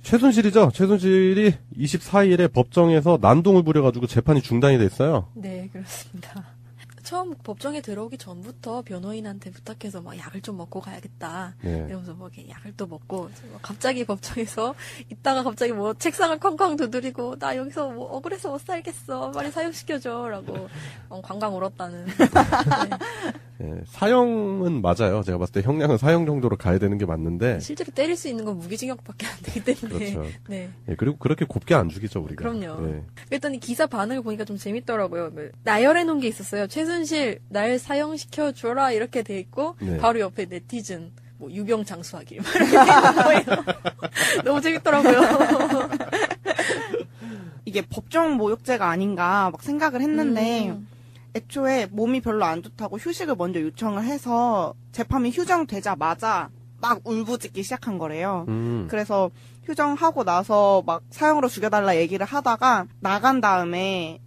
최순실이죠. 최순실이 24일에 법정에서 난동을 부려가지고 재판이 중단이 됐어요. 네, 그렇습니다. 처음 법정에 들어오기 전부터 변호인한테 부탁해서 막 약을 좀 먹고 가야겠다. 네. 이러면서 뭐 이렇게 약을 또 먹고 갑자기 법정에서 있다가 갑자기 뭐 책상을 쾅쾅 두드리고 나 여기서 뭐 억울해서 못 살겠어. 빨리 사형시켜줘라고 광광 울었다는. 네. 네, 사형은 맞아요. 제가 봤을 때 형량은 사형 정도로 가야 되는 게 맞는데 실제로 때릴 수 있는 건 무기징역밖에 안 되기 때문에. 그렇죠. 네. 네, 그리고 그렇게 곱게 안 죽이죠 우리가. 그럼요. 네. 그랬더니 기사 반응을 보니까 좀 재밌더라고요. 나열해 놓은 게 있었어요. 최순실 날 사형시켜 줘라 이렇게 돼 있고 네. 바로 옆에 네티즌 뭐 유병 장수하기 이렇게 돼 있는 거예요. 너무 재밌더라고요. 이게 법정 모욕죄가 아닌가 막 생각을 했는데 애초에 몸이 별로 안 좋다고 휴식을 먼저 요청을 해서 재판이 휴정되자마자 막 울부짖기 시작한 거래요. 그래서 휴정하고 나서 막 사형으로 죽여달라 얘기를 하다가 나간 다음에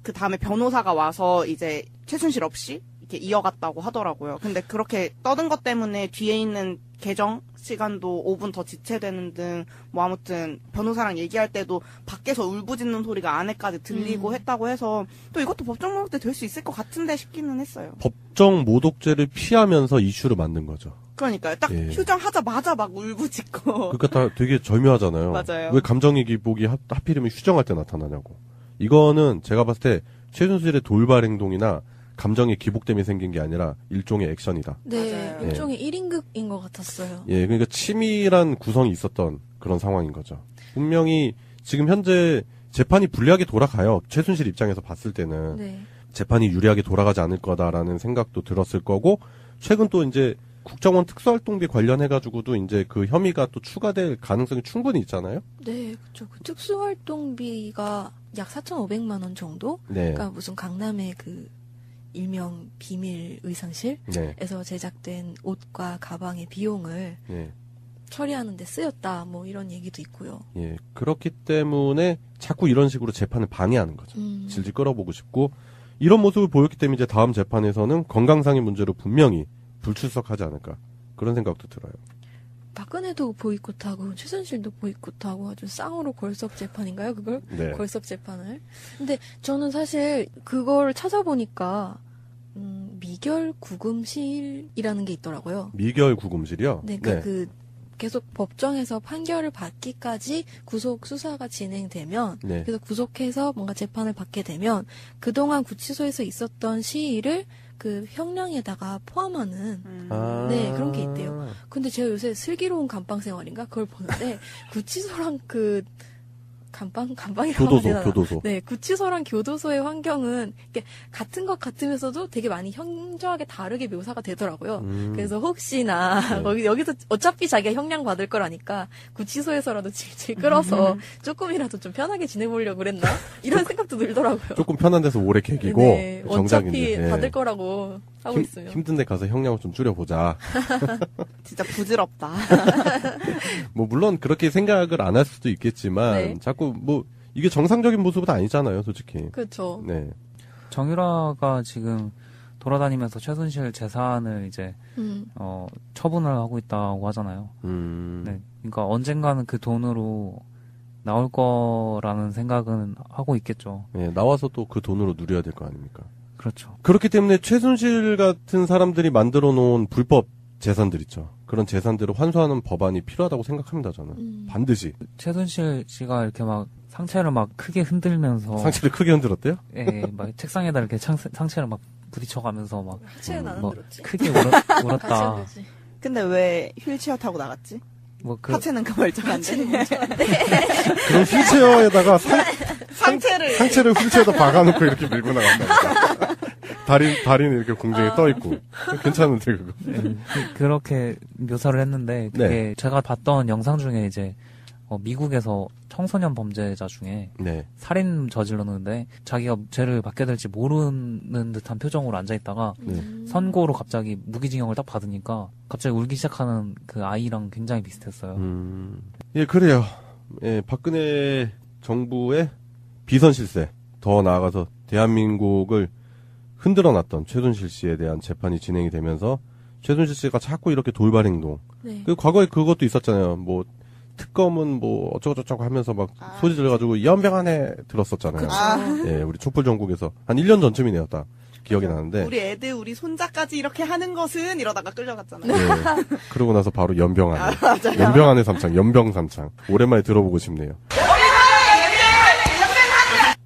그 다음에 변호사가 와서 이제 최순실 없이 이렇게 이어갔다고 하더라고요. 근데 그렇게 떠든 것 때문에 뒤에 있는 개정 시간도 5분 더 지체되는 등 뭐 아무튼 변호사랑 얘기할 때도 밖에서 울부짖는 소리가 안에까지 들리고 했다고 해서 또 이것도 법정 모독죄 될 수 있을 것 같은데 싶기는 했어요. 법정 모독죄를 피하면서 이슈를 만든 거죠. 그러니까요. 딱 예. 휴정하자마자 막 울부짖고. 그러니까 다 되게 절묘하잖아요. 맞아요. 왜 감정의 기복이 하필이면 휴정할 때 나타나냐고. 이거는 제가 봤을 때 최순실의 돌발 행동이나 감정의 기복 때문에 생긴 게 아니라 일종의 액션이다. 네, 맞아요. 일종의 1인극인 것 같았어요. 예, 그러니까 치밀한 구성이 있었던 그런 상황인 거죠. 분명히 지금 현재 재판이 불리하게 돌아가요. 최순실 입장에서 봤을 때는 네. 재판이 유리하게 돌아가지 않을 거다라는 생각도 들었을 거고, 최근 또 이제 국정원 특수활동비 관련해가지고도 이제 그 혐의가 또 추가될 가능성이 충분히 있잖아요. 네, 그렇죠. 그 특수활동비가 약 4,500만 원 정도? 네. 그러니까 무슨 강남의 그 일명 비밀 의상실에서 네. 제작된 옷과 가방의 비용을 예. 처리하는 데 쓰였다. 뭐 이런 얘기도 있고요. 예. 그렇기 때문에 자꾸 이런 식으로 재판을 방해하는 거죠. 질질 끌어보고 싶고, 이런 모습을 보였기 때문에 이제 다음 재판에서는 건강상의 문제로 분명히 불출석하지 않을까. 그런 생각도 들어요. 박근혜도 보이콧하고 최순실도 보이콧하고 아주 쌍으로 걸석 재판인가요? 그걸? 네. 걸석 재판을. 근데 저는 사실 그걸 찾아보니까 미결 구금실이라는 게 있더라고요. 미결 구금실이요? 네, 그 계속 법정에서 판결을 받기까지 구속 수사가 진행되면 네. 그래서 구속해서 뭔가 재판을 받게 되면 그동안 구치소에서 있었던 시일을 그 형량에다가 포함하는 네, 그런 게 있대요. 근데 제가 요새 슬기로운 감방 생활인가 그걸 보는데 구치소랑 그 감방이라고 하면 교도소. 네, 구치소랑 교도소의 환경은 이렇게 같은 것 같으면서도 되게 많이 현저하게 다르게 묘사가 되더라고요. 그래서 혹시나 여기서 어차피 자기가 형량 받을 거라니까 구치소에서라도 질질 끌어서 조금이라도 좀 편하게 지내보려고 그랬나? 이런 생각도 들더라고요. 조금 편한 데서 오래 개기고 네, 정작인데. 어차피 받을 거라고 하고 있으면. 힘든 데 가서 형량을 좀 줄여보자. 진짜 부질없다. 뭐 물론 그렇게 생각을 안 할 수도 있겠지만 네. 자꾸 뭐 이게 정상적인 모습은 아니잖아요, 솔직히. 그렇죠. 네. 정유라가 지금 돌아다니면서 최순실 재산을 이제 처분을 하고 있다고 하잖아요. 네. 그러니까 언젠가는 그 돈으로 나올 거라는 생각은 하고 있겠죠. 네, 나와서 또 그 돈으로 누려야 될 거 아닙니까? 그렇죠. 그렇기 때문에 최순실 같은 사람들이 만들어 놓은 불법 재산들 있죠. 그런 재산들을 환수하는 법안이 필요하다고 생각합니다, 저는. 반드시. 최순실 씨가 이렇게 막 상체를 막 크게 흔들면서 상체를 크게 흔들었대요? 예, 막 책상에다 이렇게 상체를 막 부딪혀가면서 막 하체는 안 뭐 흔들었지. 크게 울었다. 근데 왜 휠체어 타고 나갔지? 뭐 하체는 그 멀쩡한데. 그럼 휠체어에다가 상체를 휠체어에다 박아놓고 이렇게 밀고 나간다. 다리는 이렇게 공중에 떠있고. 괜찮은데, 그거. 네, 그렇게 묘사를 했는데 그게 네. 제가 봤던 영상 중에 이제 미국에서 청소년 범죄자 중에 네. 살인 저질렀는데 자기가 죄를 받게 될지 모르는 듯한 표정으로 앉아있다가 선고로 갑자기 무기징역을 딱 받으니까 갑자기 울기 시작하는 그 아이랑 굉장히 비슷했어요. 예, 그래요. 예, 박근혜 정부의 비선 실세, 더 나아가서 대한민국을 흔들어놨던 최순실 씨에 대한 재판이 진행이 되면서 최순실 씨가 자꾸 이렇게 돌발 행동. 네. 그 과거에 그것도 있었잖아요. 뭐 특검은 뭐 어쩌고저쩌고 하면서 막 소리 질러가지고 연병안에 들었었잖아요. 예, 우리 촛불 전국에서 한 1년 전쯤이네요, 딱 기억이 나는데. 우리 애들, 우리 손자까지 이렇게 하는 것은 이러다가 끌려갔잖아요. 예, 그러고 나서 바로 연병안에. 연병안의 삼창, 연병삼창. 오랜만에 들어보고 싶네요.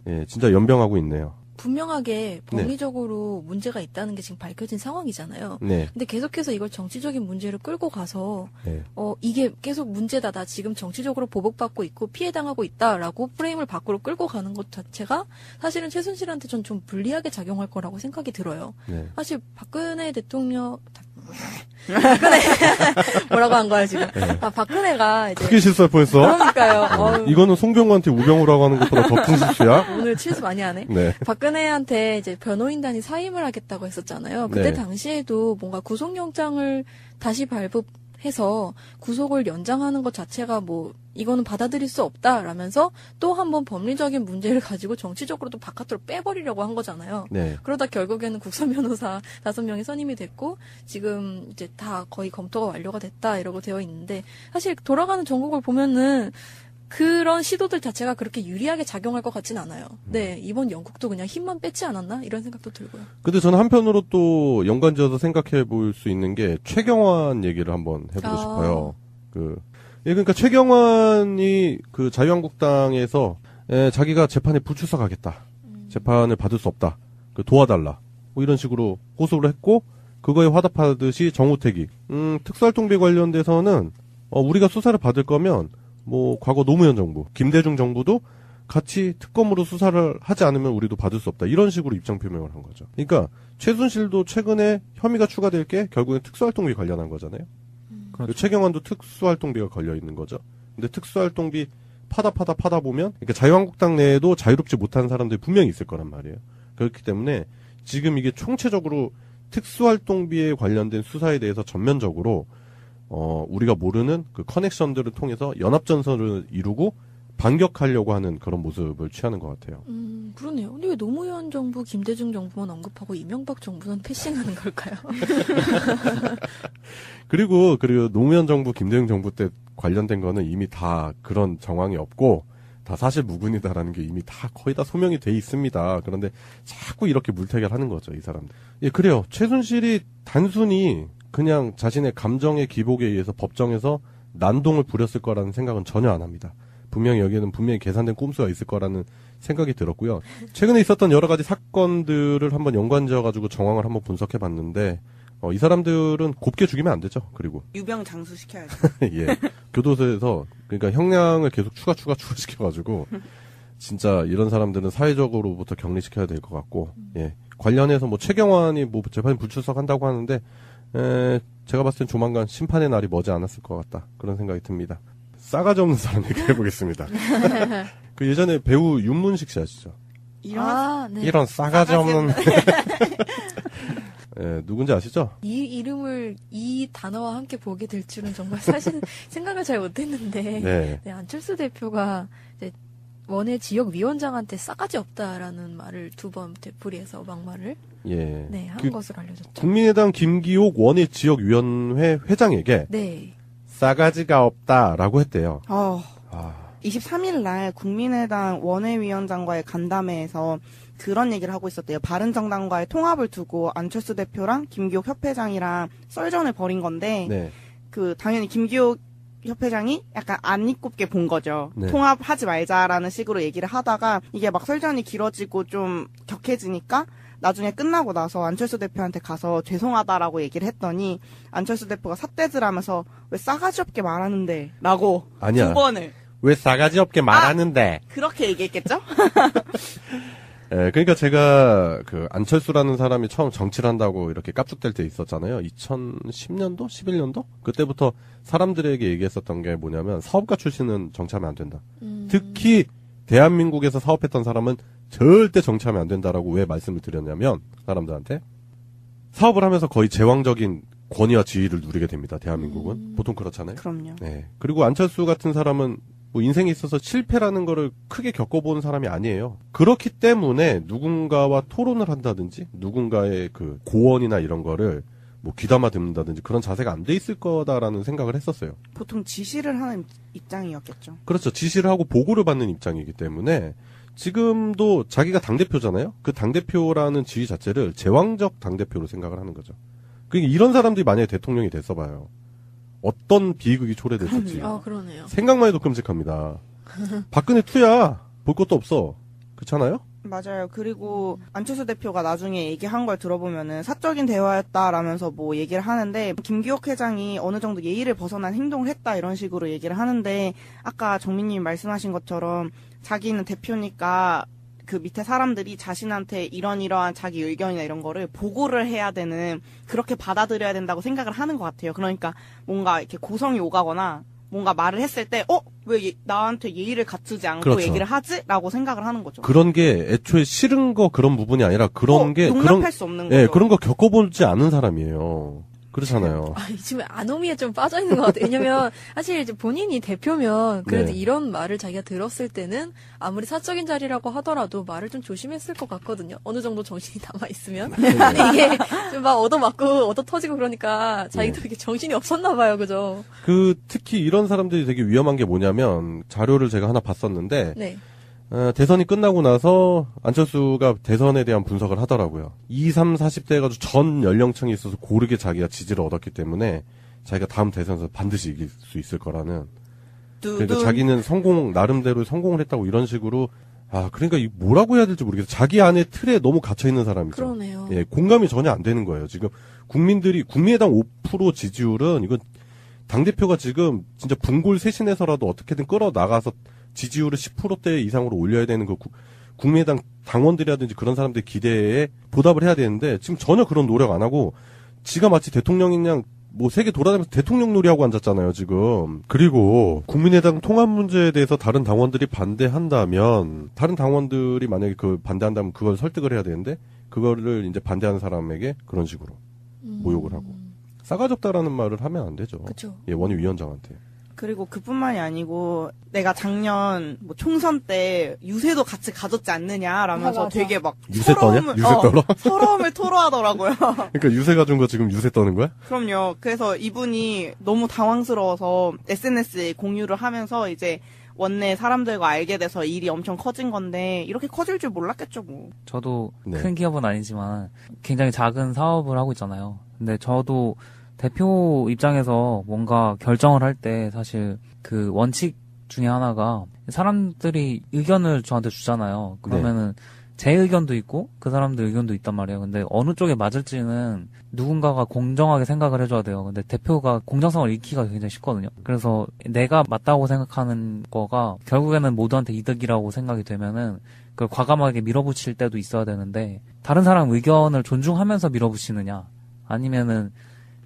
예, 진짜 연병하고 있네요. 분명하게 법리적으로 문제가 있다는 게 지금 밝혀진 상황이잖아요. 네. 근데 계속해서 이걸 정치적인 문제로 끌고 가서 네. 이게 계속 문제다. 나 지금 정치적으로 보복받고 있고 피해당하고 있다라고 프레임을 밖으로 끌고 가는 것 자체가 사실은 최순실한테 전 좀 불리하게 작용할 거라고 생각이 들어요. 네. 사실 박근혜 대통령 박근혜 뭐라고 한 거야 지금? 네. 박근혜가 이제 크게 실수할 뻔했어. 그러니까요. 이거는 송병구한테 우병우라고 하는 것보다 더 큰 실수야? 오늘 실수 많이 하네. 네. 박근혜한테 이제 변호인단이 사임을 하겠다고 했었잖아요. 그때 네. 당시에도 뭔가 구속영장을 다시 발부해서 구속을 연장하는 것 자체가 뭐 이거는 받아들일 수 없다라면서 또 한 번 법리적인 문제를 가지고 정치적으로도 바깥으로 빼버리려고 한 거잖아요. 네. 그러다 결국에는 국선 변호사 5명이 선임이 됐고 지금 이제 다 거의 검토가 완료가 됐다 이러고 되어 있는데 사실 돌아가는 전국을 보면은 그런 시도들 자체가 그렇게 유리하게 작용할 것 같진 않아요. 네, 이번 영국도 그냥 힘만 뺐지 않았나? 이런 생각도 들고요. 근데 저는 한편으로 또 연관지어서 생각해 볼 수 있는 게 최경환 얘기를 한번 해보고 싶어요. 그러니까 최경환이 그 자유한국당에서 자기가 재판에 불출석하겠다. 재판을 받을 수 없다. 도와달라. 뭐 이런 식으로 호소를 했고 그거에 화답하듯이 정우택이 특수활동비 관련돼서는 우리가 수사를 받을 거면 뭐 과거 노무현 정부, 김대중 정부도 같이 특검으로 수사를 하지 않으면 우리도 받을 수 없다. 이런 식으로 입장 표명을 한 거죠. 그러니까 최순실도 최근에 혐의가 추가될 게 결국엔 특수활동비 관련한 거잖아요. 그렇죠. 최경환도 특수활동비가 걸려 있는 거죠. 근데 특수활동비 파다 보면 그러니까 자유한국당 내에도 자유롭지 못한 사람들이 분명히 있을 거란 말이에요. 그렇기 때문에 지금 이게 총체적으로 특수활동비에 관련된 수사에 대해서 전면적으로 우리가 모르는 그 커넥션들을 통해서 연합전선을 이루고 반격하려고 하는 그런 모습을 취하는 것 같아요. 그러네요. 근데 왜 노무현 정부, 김대중 정부만 언급하고 이명박 정부는 패싱하는 걸까요? 그리고 노무현 정부, 김대중 정부 때 관련된 거는 이미 다 그런 정황이 없고 다 사실 무근이다라는 게 이미 다 거의 다 소명이 돼 있습니다. 그런데 자꾸 이렇게 물타기를 하는 거죠, 이 사람들. 예, 그래요. 최순실이 단순히 그냥 자신의 감정의 기복에 의해서 법정에서 난동을 부렸을 거라는 생각은 전혀 안 합니다. 분명히 여기에는 분명히 계산된 꼼수가 있을 거라는 생각이 들었고요. 최근에 있었던 여러 가지 사건들을 한번 연관지어가지고 정황을 한번 분석해봤는데 이 사람들은 곱게 죽이면 안 되죠. 그리고 유병 장수시켜야죠. 예, 교도소에서 그러니까 형량을 계속 추가시켜가지고 진짜 이런 사람들은 사회적으로부터 격리시켜야 될 것 같고 예, 관련해서 뭐 최경환이 뭐 재판에 불출석한다고 하는데 제가 봤을 땐 조만간 심판의 날이 머지 않았을 것 같다. 그런 생각이 듭니다. 싸가지 없는 사람 얘기해보겠습니다. 그 예전에 배우 윤문식 씨 아시죠? 네. 이런 싸가지 없는. 예, 누군지 아시죠? 이 이름을 이 단어와 함께 보게 될 줄은 정말 사실 생각을 잘 못했는데 네. 안철수 대표가 이제 원외 지역위원장한테 싸가지 없다라는 말을 2번 되풀이해서 막말을 예. 한 것으로 알려졌죠. 국민의당 김기옥 원외 지역위원회 회장에게 네. 싸가지가 없다라고 했대요. 23일 날 국민의당 원외위원장과의 간담회에서 그런 얘기를 하고 있었대요. 바른정당과의 통합을 두고 안철수 대표랑 김기옥 협회장이랑 썰전을 벌인 건데 네. 당연히 김기옥 협회장이 약간 안 입곱게 본 거죠. 네. 통합하지 말자라는 식으로 얘기를 하다가 이게 막 설전이 길어지고 좀 격해지니까 나중에 끝나고 나서 안철수 대표한테 가서 죄송하다라고 얘기를 했더니 안철수 대표가 삿대질하면서 왜 싸가지 없게 말하는데 라고 아니야. 2번을 왜 싸가지 없게 말하는데 그렇게 얘기했겠죠? 예, 그러니까 제가 안철수라는 사람이 처음 정치를 한다고 이렇게 깝죽될 때 있었잖아요. 2010년도? 11년도? 그때부터 사람들에게 얘기했었던 게 뭐냐면 사업가 출신은 정치하면 안 된다. 특히 대한민국에서 사업했던 사람은 절대 정치하면 안 된다라고 왜 말씀을 드렸냐면 사람들한테 사업을 하면서 거의 제왕적인 권위와 지위를 누리게 됩니다. 대한민국은. 보통 그렇잖아요. 그럼요. 네. 그리고 안철수 같은 사람은 뭐 인생에 있어서 실패라는 거를 크게 겪어본 사람이 아니에요. 그렇기 때문에 누군가와 토론을 한다든지 누군가의 그 고언이나 이런 거를 뭐 귀담아 듣는다든지 그런 자세가 안 돼 있을 거다라는 생각을 했었어요. 보통 지시를 하는 입장이었겠죠. 그렇죠. 지시를 하고 보고를 받는 입장이기 때문에 지금도 자기가 당대표잖아요. 그 당대표라는 지위 자체를 제왕적 당대표로 생각을 하는 거죠. 그러니까 이런 사람들이 만약에 대통령이 됐어 봐요. 어떤 비극이 초래됐을지. 그러네요. 생각만 해도 끔찍합니다. 박근혜 투야. 볼 것도 없어. 그렇잖아요? 맞아요. 그리고 안철수 대표가 나중에 얘기한 걸 들어보면은 사적인 대화였다라면서 뭐 얘기를 하는데 김기옥 회장이 어느 정도 예의를 벗어난 행동을 했다 이런 식으로 얘기를 하는데 아까 정민님이 말씀하신 것처럼 자기는 대표니까 그 밑에 사람들이 자신한테 이러한 자기 의견이나 이런 거를 보고를 해야 되는 그렇게 받아들여야 된다고 생각을 하는 것 같아요. 그러니까 뭔가 이렇게 고성이 오가거나 뭔가 말을 했을 때, 왜 나한테 예의를 갖추지 않고 그렇죠. 얘기를 하지? 라고 생각을 하는 거죠. 그런 게 애초에 싫은 거 그런 부분이 아니라 그런 게 용납할 수 없는 거죠. 예, 그런 거 겪어보지 않은 사람이에요. 그렇잖아요. 지금 아노미에 좀 빠져있는 것 같아요. 왜냐면, 사실 이제 본인이 대표면, 그래도 네. 이런 말을 자기가 들었을 때는, 아무리 사적인 자리라고 하더라도 말을 좀 조심했을 것 같거든요. 어느 정도 정신이 남아있으면. 근데 이게 좀 막 얻어맞고, 얻어터지고 그러니까, 자기도 네. 이렇게 정신이 없었나봐요. 그죠? 특히 이런 사람들이 되게 위험한 게 뭐냐면, 자료를 제가 하나 봤었는데, 네. 대선이 끝나고 나서 안철수가 대선에 대한 분석을 하더라고요. 20, 30, 40대 해가지고 전 연령층이 있어서 고르게 자기가 지지를 얻었기 때문에 자기가 다음 대선에서 반드시 이길 수 있을 거라는. 그러니까 자기는 나름대로 성공을 했다고 이런 식으로 그러니까 이 뭐라고 해야 될지 모르겠어요. 자기 안에 틀에 너무 갇혀 있는 사람이죠. 그러네요. 예, 공감이 전혀 안 되는 거예요. 지금 국민의당 5% 지지율은 이건 당대표가 지금 진짜 분골 쇄신해서라도 어떻게든 끌어나가서 지지율을 10%대 이상으로 올려야 되는 그 국민의당 당원들이라든지 그런 사람들의 기대에 보답을 해야 되는데 지금 전혀 그런 노력 안 하고 지가 마치 대통령인 양 뭐 세계 돌아다니면서 대통령 놀이하고 앉았잖아요, 지금. 그리고 국민의당 통합 문제에 대해서 다른 당원들이 반대한다면 다른 당원들이 만약에 반대한다면 그걸 설득을 해야 되는데 그거를 이제 반대하는 사람에게 그런 식으로 모욕을 하고 싸가지 없다라는 말을 하면 안 되죠. 그쵸. 예, 원희 위원장한테. 그리고 그뿐만이 아니고 내가 작년 뭐 총선 때 유세도 같이 가졌지 않느냐라면서 맞아. 되게 막 유세 떠냐? 유세 떨어? 서러움을 토로하더라고요. 그러니까 유세 가준 거 지금 유세 떠는 거야? 그럼요. 그래서 이분이 너무 당황스러워서 SNS에 공유를 하면서 이제 원내 사람들과 알게 돼서 일이 엄청 커진 건데 이렇게 커질 줄 몰랐겠죠 뭐. 저도 네. 큰 기업은 아니지만 굉장히 작은 사업을 하고 있잖아요. 근데 저도 대표 입장에서 뭔가 결정을 할 때 사실 그 원칙 중에 하나가 사람들이 의견을 저한테 주잖아요. 그러면은 제 의견도 있고 그 사람들 의견도 있단 말이에요. 근데 어느 쪽에 맞을지는 누군가가 공정하게 생각을 해줘야 돼요. 근데 대표가 공정성을 잃기가 굉장히 쉽거든요. 그래서 내가 맞다고 생각하는 거가 결국에는 모두한테 이득이라고 생각이 되면은 그걸 과감하게 밀어붙일 때도 있어야 되는데 다른 사람 의견을 존중하면서 밀어붙이느냐 아니면은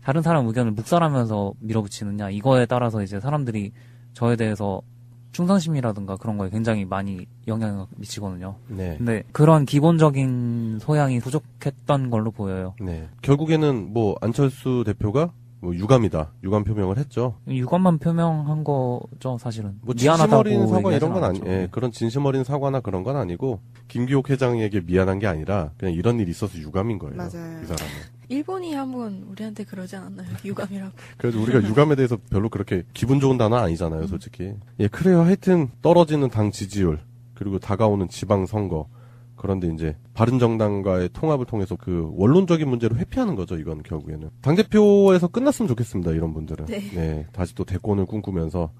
다른 사람 의견을 묵살하면서 밀어붙이느냐 이거에 따라서 이제 사람들이 저에 대해서 충성심이라든가 그런 거에 굉장히 많이 영향을 미치거든요. 네. 근데 그런 기본적인 소양이 부족했던 걸로 보여요. 네. 결국에는 뭐 안철수 대표가 뭐 유감이다. 유감 표명을 했죠. 유감만 표명한 거죠, 사실은. 뭐 진심 미안하다고 어린 사과 이런 건 얘기하진 않았죠. 그런 진심 어린 사과나 그런 건 아니고 김기옥 회장에게 미안한 게 아니라 그냥 이런 일이 있어서 유감인 거예요. 맞아요. 이 사람은. 일본이 한번 우리한테 그러지 않았나요? 유감이라고. 그래도 우리가 유감에 대해서 별로 그렇게 기분 좋은 단어 아니잖아요, 솔직히. 예, 그래요. 하여튼 떨어지는 당 지지율 그리고 다가오는 지방 선거. 그런데 이제 바른정당과의 통합을 통해서 그 원론적인 문제를 회피하는 거죠. 이건 결국에는 당대표에서 끝났으면 좋겠습니다. 이런 분들은. 네. 다시 또 대권을 꿈꾸면서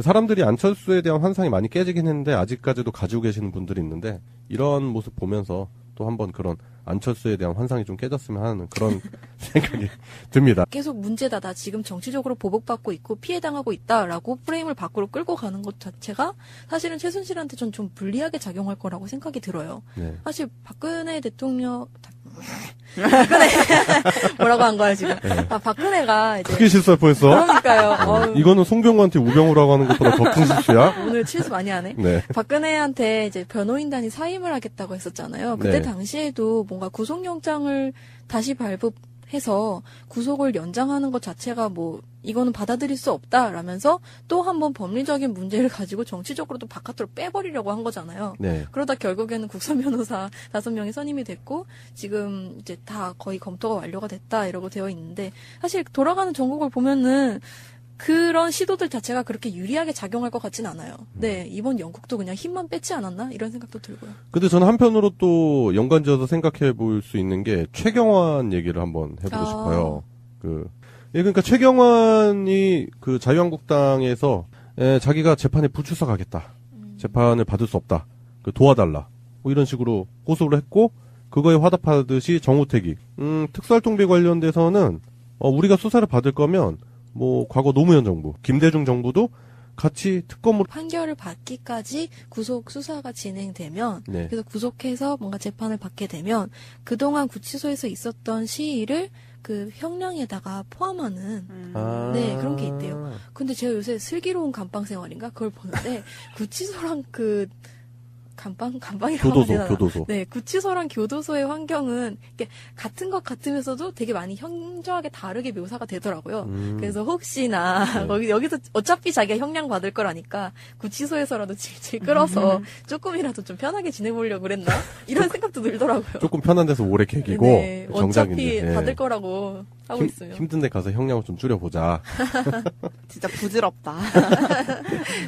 사람들이 안철수에 대한 환상이 많이 깨지긴 했는데 아직까지도 가지고 계시는 분들이 있는데 이런 모습 보면서 또 한번 그런 안철수에 대한 환상이 좀 깨졌으면 하는 그런 생각이 듭니다. 계속 문제다. 나 지금 정치적으로 보복받고 있고 피해당하고 있다라고 프레임을 밖으로 끌고 가는 것 자체가 사실은 최순실한테 전 좀 불리하게 작용할 거라고 생각이 들어요. 네. 사실 박근혜 대통령 박근혜 뭐라고 한 거야 지금? 박근혜가 이제 크게 실수할 뻔했어. 그러니까요. 이거는 송병구한테 우병우라고 하는 것보다 더 큰 실수야. 오늘 실수 많이 하네. 네. 박근혜한테 이제 변호인단이 사임을 하겠다고 했었잖아요. 그때 네. 당시에도 뭔가 구속영장을 다시 발부해서 구속을 연장하는 것 자체가 뭐 이거는 받아들일 수 없다라면서 또 한 번 법리적인 문제를 가지고 정치적으로 또 바깥으로 빼버리려고 한 거잖아요. 네. 그러다 결국에는 국선 변호사 5명이 선임이 됐고 지금 이제 다 거의 검토가 완료가 됐다 이러고 되어 있는데 사실 돌아가는 전국을 보면은 그런 시도들 자체가 그렇게 유리하게 작용할 것 같진 않아요. 네, 이번 영국도 그냥 힘만 뺐지 않았나? 이런 생각도 들고요. 근데 저는 한편으로 또 연관지어서 생각해 볼 수 있는 게 최경환 얘기를 한번 해보고 싶어요. 그러니까 최경환이 그 자유한국당에서 자기가 재판에 불출석하겠다. 재판을 받을 수 없다. 도와달라. 뭐 이런 식으로 호소를 했고, 그거에 화답하듯이 정우택이, 특수활동비 관련돼서는, 우리가 수사를 받을 거면, 뭐, 과거 노무현 정부, 김대중 정부도 같이 특검으로. 판결을 받기까지 구속 수사가 진행되면, 네. 그래서 구속해서 뭔가 재판을 받게 되면, 그동안 구치소에서 있었던 시위를 그 형량에다가 포함하는, 네, 그런 게 있대요. 근데 제가 요새 슬기로운 감방 생활인가? 그걸 보는데, 구치소랑 감방이라고 하면 교도소. 네, 구치소랑 교도소의 환경은 이게 같은 것 같으면서도 되게 많이 현저하게 다르게 묘사가 되더라고요. 그래서 혹시나 여기서 어차피 자기가 형량 받을 거라니까 구치소에서라도 질질 끌어서 조금이라도 좀 편하게 지내보려고 그랬나? 이런 생각도 들더라고요. 조금 편한 데서 오래 개기고. 네, 정작인데. 어차피 받을 거라고 하고 있어요. 힘든 데 가서 형량을 좀 줄여보자. 진짜 부질없다.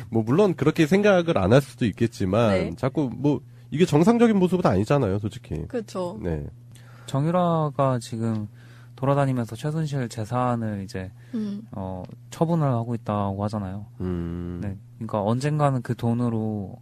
뭐 물론 그렇게 생각을 안 할 수도 있겠지만 네. 자꾸 뭐 이게 정상적인 모습은 아니잖아요, 솔직히. 그렇죠. 네. 정유라가 지금 돌아다니면서 최순실 재산을 이제 처분을 하고 있다고 하잖아요. 네. 그러니까 언젠가는 그 돈으로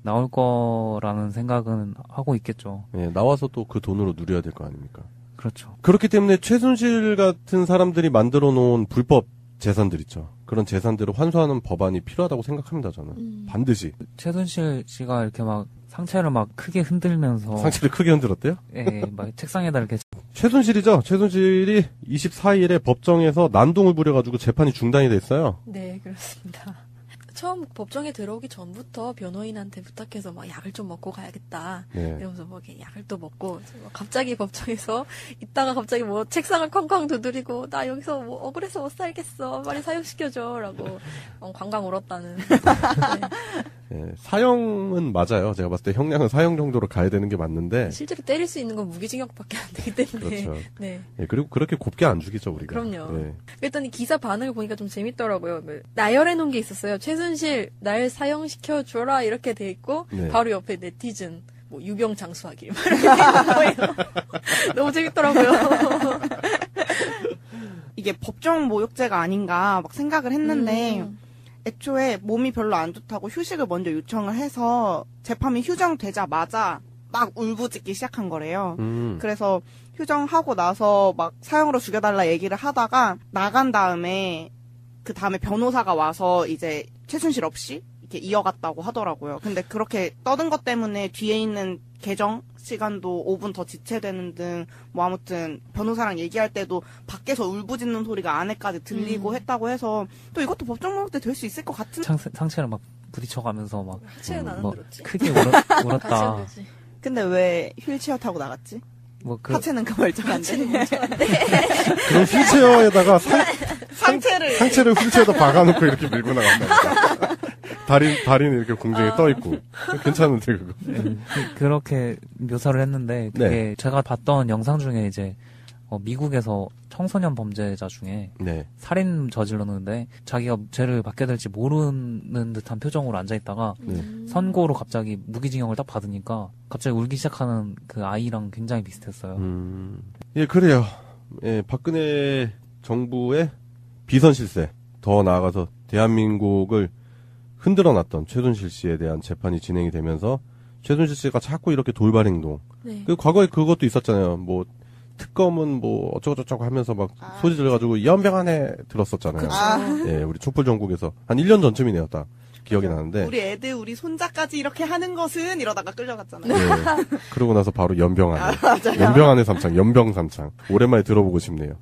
나올 거라는 생각은 하고 있겠죠. 네, 나와서 또 그 돈으로 누려야 될 거 아닙니까? 그렇죠. 그렇기 때문에 최순실 같은 사람들이 만들어 놓은 불법 재산들 있죠. 그런 재산들을 환수하는 법안이 필요하다고 생각합니다, 저는. 반드시. 최순실 씨가 이렇게 막 상체를 막 크게 흔들면서 상체를 크게 흔들었대요? 예, 막 책상에다 이렇게 최순실이죠. 최순실이 24일에 법정에서 난동을 부려가지고 재판이 중단이 됐어요. 네, 그렇습니다. 처음 법정에 들어오기 전부터 변호인한테 부탁해서 막 약을 좀 먹고 가야겠다. 네. 이러면서 뭐 이렇게 약을 또 먹고 갑자기 법정에서 있다가 갑자기 뭐 책상을 쾅쾅 두드리고 나 여기서 뭐 억울해서 못 살겠어. 빨리 사형시켜줘라고 광광 울었다는. 네. 네, 사형은 맞아요. 제가 봤을 때 형량은 사형 정도로 가야 되는 게 맞는데. 실제로 때릴 수 있는 건 무기징역밖에 안 되기 때문에. 그렇죠. 네. 네, 그리고 그렇게 곱게 안 죽이죠, 우리가. 그럼요. 네. 그랬더니 기사 반응을 보니까 좀 재밌더라고요. 나열해 놓은 게 있었어요. 최순실 날 사형시켜 줘라 이렇게 돼 있고 네. 바로 옆에 네티즌 뭐 유병 장수하기 이렇게 돼 있는 거예요. 너무 재밌더라고요. 이게 법정 모욕죄가 아닌가 막 생각을 했는데 애초에 몸이 별로 안 좋다고 휴식을 먼저 요청을 해서 재판이 휴정되자마자 막 울부짖기 시작한 거래요. 그래서 휴정하고 나서 막 사형으로 죽여달라 얘기를 하다가 나간 다음에 그 다음에 변호사가 와서 이제 최순실 없이 이렇게 이어갔다고 하더라고요. 근데 그렇게 떠든 것 때문에 뒤에 있는 개정 시간도 5분 더 지체되는 등 뭐 아무튼 변호사랑 얘기할 때도 밖에서 울부짖는 소리가 안에까지 들리고 했다고 해서 또 이것도 법정 모욕죄 될 수 있을 것 같은. 상체를 막 부딪혀가면서 막 하체는 안 뭐 흔들었지. 크게 울었다. 하체는 근데 왜 휠체어 타고 나갔지? 뭐 하체는 그 멀쩡한데. 그럼 휠체어에다가 상체를 휠체어에다 박아놓고 이렇게 밀고 나간다니까. 다리는 이렇게 공중에 떠 있고. 괜찮은데, 그거. 네, 그렇게 묘사를 했는데 그게 네. 제가 봤던 영상 중에 이제 미국에서 청소년 범죄자 중에 네. 살인 저질렀는데 자기가 죄를 받게 될지 모르는 듯한 표정으로 앉아있다가 선고로 갑자기 무기징역을 딱 받으니까 갑자기 울기 시작하는 그 아이랑 굉장히 비슷했어요. 예, 그래요. 예, 박근혜 정부의 비선 실세, 더 나아가서 대한민국을 흔들어놨던 최순실 씨에 대한 재판이 진행이 되면서 최순실 씨가 자꾸 이렇게 돌발 행동. 네. 그 과거에 그것도 있었잖아요. 뭐 특검은 뭐 어쩌고저쩌고 하면서 막 소리 질러가지고 연병 안에 들었었잖아요. 예, 우리 촛불 전국에서 한 1년 전쯤이네요, 딱 기억이 나는데. 우리 애들, 우리 손자까지 이렇게 하는 것은 이러다가 끌려갔잖아요. 예, 그러고 나서 바로 연병 안에. 연병 안에 삼창, 연병 삼창. 오랜만에 들어보고 싶네요.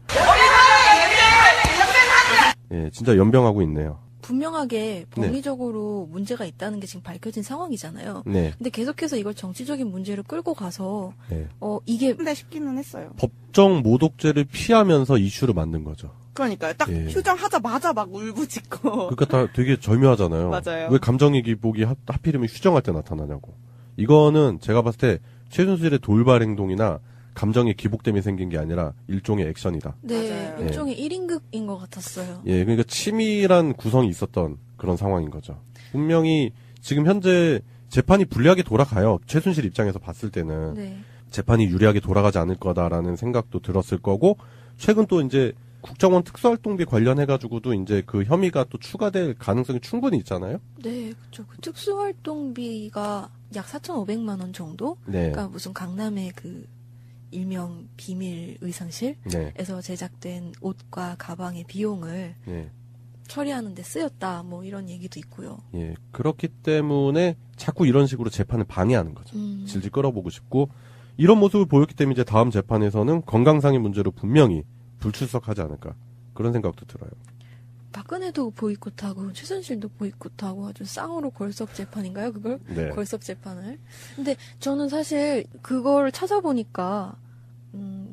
예, 진짜 연병하고 있네요. 분명하게 법리적으로 문제가 있다는 게 지금 밝혀진 상황이잖아요. 네. 근데 계속해서 이걸 정치적인 문제를 끌고 가서 네. 이게 근데 싶기는 했어요. 법정 모독죄를 피하면서 이슈를 만든 거죠. 그러니까요. 딱 예. 휴정하자마자 막 울부짖고. 그러니까 다 되게 절묘하잖아요. 맞아요. 왜 감정의 기복이 하필이면 휴정할 때 나타나냐고. 이거는 제가 봤을 때 최순실의 돌발 행동이나 감정의 기복 때문에 생긴 게 아니라 일종의 액션이다. 네, 맞아요. 일종의 1인극인 것 같았어요. 예, 그러니까 치밀한 구성이 있었던 그런 상황인 거죠. 분명히 지금 현재 재판이 불리하게 돌아가요. 최순실 입장에서 봤을 때는 네. 재판이 유리하게 돌아가지 않을 거다라는 생각도 들었을 거고, 최근 또 이제 국정원 특수활동비 관련해가지고도 이제 그 혐의가 또 추가될 가능성이 충분히 있잖아요. 네, 그렇죠. 그 특수활동비가 약 4,500만 원 정도? 네. 그러니까 무슨 강남의 그 일명 비밀 의상실에서 네. 제작된 옷과 가방의 비용을 네. 처리하는 데 쓰였다. 뭐 이런 얘기도 있고요. 예. 그렇기 때문에 자꾸 이런 식으로 재판을 방해하는 거죠. 질질 끌어보고 싶고, 이런 모습을 보였기 때문에 이제 다음 재판에서는 건강상의 문제로 분명히 불출석하지 않을까. 그런 생각도 들어요. 박근혜도 보이콧하고 최순실도 보이콧하고 아주 쌍으로 걸석 재판인가요? 그걸? 네. 걸석 재판을. 근데 저는 사실 그걸 찾아보니까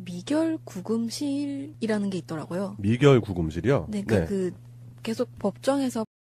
미결 구금실이라는 게 있더라고요. 미결 구금실이요? 네, 그러니까 그 계속 법정에서